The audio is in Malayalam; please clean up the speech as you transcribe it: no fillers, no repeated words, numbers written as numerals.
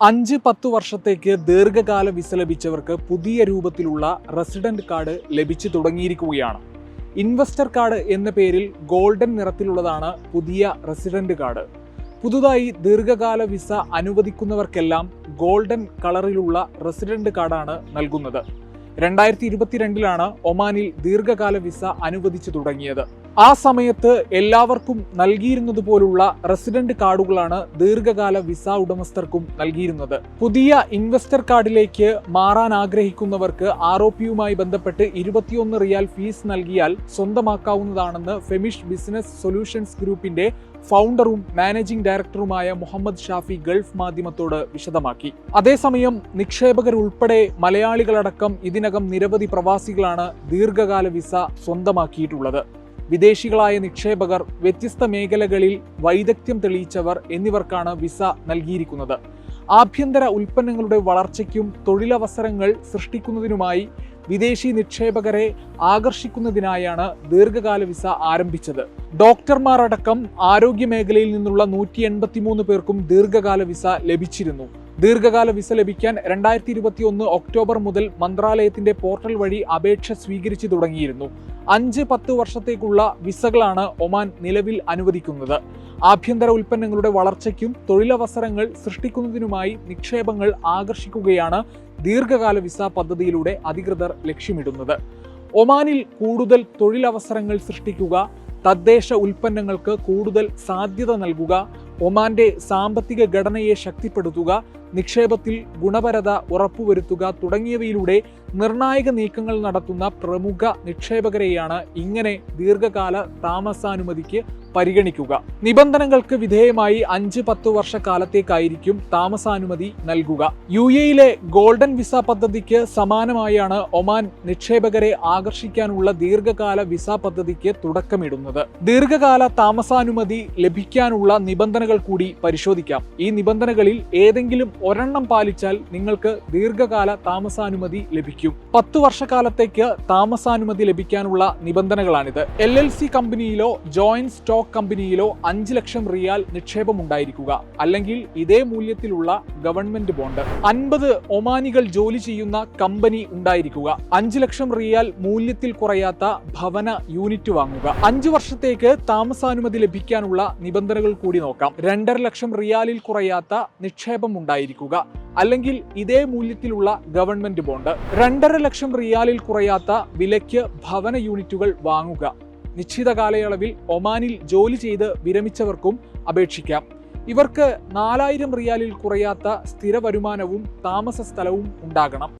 5-10 വർഷത്തേക്ക് ദീർഘകാല വിസ ലഭിച്ചവർക്ക് പുതിയ രൂപത്തിലുള്ള റെസിഡന്റ് കാർഡ് ലഭിച്ചു തുടങ്ങിയിരിക്കുകയാണ്. ഇൻവെസ്റ്റർ കാർഡ് എന്ന പേരിൽ ഗോൾഡൻ നിറത്തിലുള്ളതാണ് പുതിയ റെസിഡന്റ് കാർഡ്. പുതുതായി ദീർഘകാല വിസ അനുവദിക്കുന്നവർക്കെല്ലാം ഗോൾഡൻ കളറിലുള്ള റെസിഡന്റ് കാർഡാണ് നൽകുന്നത്. 2022 ഒമാനിൽ ദീർഘകാല വിസ അനുവദിച്ചു തുടങ്ങിയത്. ആ സമയത്ത് എല്ലാവർക്കും നൽകിയിരുന്നതുപോലുള്ള റെസിഡന്റ് കാർഡുകളാണ് ദീർഘകാല വിസ ഉടമസ്ഥർക്കും നൽകിയിരുന്നത്. പുതിയ ഇൻവെസ്റ്റർ കാർഡിലേക്ക് മാറാൻ ആഗ്രഹിക്കുന്നവർക്ക് ROPയുമായി ബന്ധപ്പെട്ട് 21 റിയാൽ ഫീസ് നൽകിയാൽ സ്വന്തമാക്കാവുന്നതാണെന്ന് ഫെമിഷ് ബിസിനസ് സൊല്യൂഷൻസ് ഗ്രൂപ്പിന്റെ ഫൗണ്ടറും മാനേജിംഗ് ഡയറക്ടറുമായ മുഹമ്മദ് ഷാഫി ഗൾഫ് മാധ്യമത്തോട് വിശദമാക്കി. അതേസമയം നിക്ഷേപകരുൾപ്പെടെ മലയാളികളടക്കം ഇതിനകം നിരവധി പ്രവാസികളാണ് ദീർഘകാല വിസ സ്വന്തമാക്കിയിട്ടുള്ളത്. വിദേശികളായ നിക്ഷേപകർ, വ്യത്യസ്ത മേഖലകളിൽ വൈദഗ്ധ്യം തെളിയിച്ചവർ എന്നിവർക്കാണ് വിസ നൽകിയിരിക്കുന്നത്. ആഭ്യന്തര ഉൽപ്പന്നങ്ങളുടെ വളർച്ചയ്ക്കും തൊഴിലവസരങ്ങൾ സൃഷ്ടിക്കുന്നതിനുമായി വിദേശി നിക്ഷേപകരെ ആകർഷിക്കുന്നതിനായാണ് ദീർഘകാല വിസ ആരംഭിച്ചത്. ഡോക്ടർമാർ അടക്കം ആരോഗ്യ മേഖലയിൽ നിന്നുള്ള 183 പേർക്കും ദീർഘകാല വിസ ലഭിച്ചിരുന്നു. ദീർഘകാല വിസ ലഭിക്കാൻ 2021 ഒക്ടോബർ മുതൽ മന്ത്രാലയത്തിന്റെ പോർട്ടൽ വഴി അപേക്ഷ സ്വീകരിച്ചു തുടങ്ങിയിരുന്നു. 5-10 വർഷത്തേക്കുള്ള വിസകളാണ് ഒമാൻ നിലവിൽ അനുവദിക്കുന്നത്. ആഭ്യന്തര ഉൽപ്പന്നങ്ങളുടെ വളർച്ചയ്ക്കും തൊഴിലവസരങ്ങൾ സൃഷ്ടിക്കുന്നതിനുമായി നിക്ഷേപങ്ങൾ ആകർഷിക്കുകയാണ് ദീർഘകാല വിസ പദ്ധതിയിലൂടെ അധികൃതർ ലക്ഷ്യമിടുന്നത്. ഒമാനിൽ കൂടുതൽ തൊഴിലവസരങ്ങൾ സൃഷ്ടിക്കുക, തദ്ദേശ ഉൽപ്പന്നങ്ങൾക്ക് കൂടുതൽ സാധ്യത നൽകുക, ഒമാന്റെ സാമ്പത്തിക ഘടനയെ ശക്തിപ്പെടുത്തുക, നിക്ഷേപത്തിൽ ഗുണപരത ഉറപ്പുവരുത്തുക തുടങ്ങിയവയിലൂടെ നിർണായക നീക്കങ്ങൾ നടത്തുന്ന പ്രമുഖ നിക്ഷേപകരെയാണ് ഇങ്ങനെ ദീർഘകാല താമസാനുമതിക്ക് പരിഗണിക്കുക. നിബന്ധനകൾക്ക് വിധേയമായി 5-10 വർഷക്കാലത്തേക്കായിരിക്കും താമസാനുമതി നൽകുക. UAEയിലെ ഗോൾഡൻ വിസ പദ്ധതിക്ക് സമാനമായാണ് ഒമാൻ നിക്ഷേപകരെ ആകർഷിക്കാനുള്ള ദീർഘകാല വിസ പദ്ധതിക്ക് തുടക്കമിടുന്നത്. ദീർഘകാല താമസാനുമതി ലഭിക്കാനുള്ള നിബന്ധനകൾ കൂടി പരിശോധിക്കാം. ഈ നിബന്ധനകളിൽ ഏതെങ്കിലും ഒരെണ്ണം പാലിച്ചാൽ നിങ്ങൾക്ക് ദീർഘകാല താമസാനുമതി ലഭിക്കും. 10 വർഷക്കാലത്തേക്ക് താമസാനുമതി ലഭിക്കാനുള്ള നിബന്ധനകളാണിത്. LLC കമ്പനിയിലോ ജോയിന്റ് സ്റ്റോക്ക് കമ്പനിയിലോ 5 ലക്ഷം റിയാൽ നിക്ഷേപം ഉണ്ടായിരിക്കുക, അല്ലെങ്കിൽ ഇതേ മൂല്യത്തിലുള്ള ഗവൺമെന്റ് ബോണ്ട്. 50 ഒമാനികൾ ജോലി ചെയ്യുന്ന കമ്പനി ഉണ്ടായിരിക്കുക. 5 ലക്ഷം റിയാൽ മൂല്യത്തിൽ കുറയാത്ത ഭവന യൂണിറ്റ് വാങ്ങുക. 5 വർഷത്തേക്ക് താമസാനുമതി ലഭിക്കാനുള്ള നിബന്ധനകൾ കൂടി നോക്കാം. 2.5 ലക്ഷം റിയാലിൽ കുറയാത്ത നിക്ഷേപം ഉണ്ടായിരിക്കുക, അല്ലെങ്കിൽ ഇതേ മൂല്യത്തിലുള്ള ഗവൺമെന്റ് ബോണ്ട്. 2.5 ലക്ഷം റിയാലിൽ കുറയാത്ത വിലയ്ക്ക് ഭവന യൂണിറ്റുകൾ വാങ്ങുക. നിശ്ചിത കാലയളവിൽ ഒമാനിൽ ജോലി ചെയ്ത് വിരമിച്ചവർക്കും അപേക്ഷിക്കാം. ഇവർക്ക് 4000 റിയാലിൽ കുറയാത്ത സ്ഥിര വരുമാനവും താമസ സ്ഥലവും ഉണ്ടാകണം.